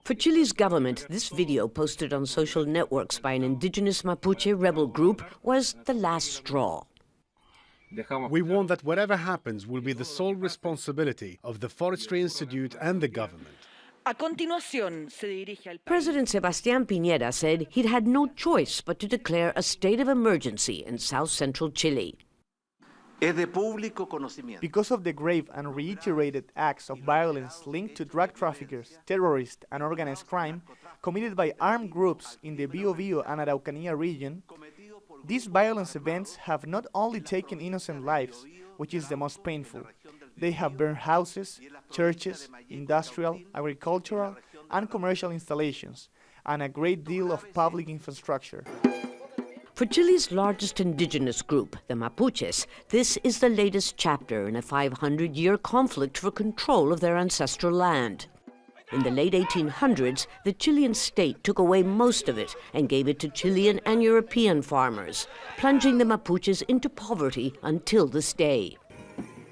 For Chile's government, this video posted on social networks by an indigenous Mapuche rebel group was the last straw. We want that whatever happens will be the sole responsibility of the Forestry Institute and the government. President Sebastian Pinera said he'd had no choice but to declare a state of emergency in south-central Chile. Because of the grave and reiterated acts of violence linked to drug traffickers, terrorists, and organized crime committed by armed groups in the Biobío and Araucanía region, these violence events have not only taken innocent lives, which is the most painful, they have burned houses, churches, industrial, agricultural, and commercial installations, and a great deal of public infrastructure. For Chile's largest indigenous group, the Mapuches, this is the latest chapter in a 500-year conflict for control of their ancestral land. In the late 1800s, the Chilean state took away most of it and gave it to Chilean and European farmers, plunging the Mapuches into poverty until this day.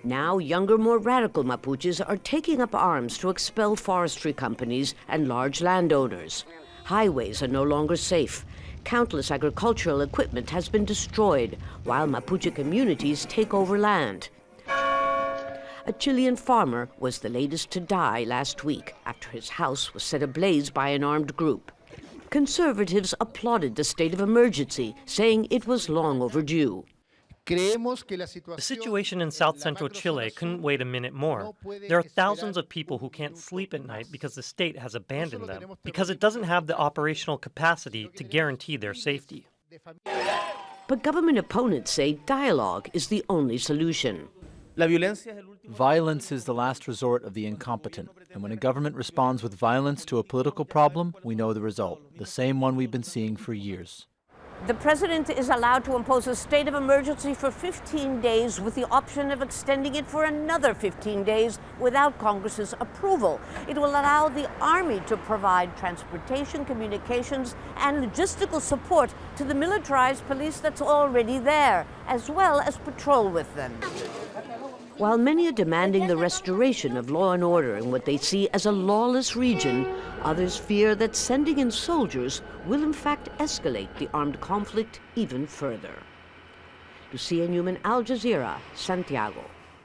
Now, younger, more radical Mapuches are taking up arms to expel forestry companies and large landowners. Highways are no longer safe. Countless agricultural equipment has been destroyed, while Mapuche communities take over land. A Chilean farmer was the latest to die last week after his house was set ablaze by an armed group. Conservatives applauded the state of emergency, saying it was long overdue. The situation in south-central Chile couldn't wait a minute more. There are thousands of people who can't sleep at night because the state has abandoned them, because it doesn't have the operational capacity to guarantee their safety. But government opponents say dialogue is the only solution. Violence is the last resort of the incompetent, and when a government responds with violence to a political problem, we know the result, the same one we've been seeing for years. The president is allowed to impose a state of emergency for 15 days with the option of extending it for another 15 days without Congress's approval. It will allow the army to provide transportation, communications, and logistical support to the militarized police that's already there, as well as patrol with them. While many are demanding the restoration of law and order in what they see as a lawless region, others fear that sending in soldiers will in fact escalate the armed conflict even further. Lucia, Newman, Al Jazeera, Santiago.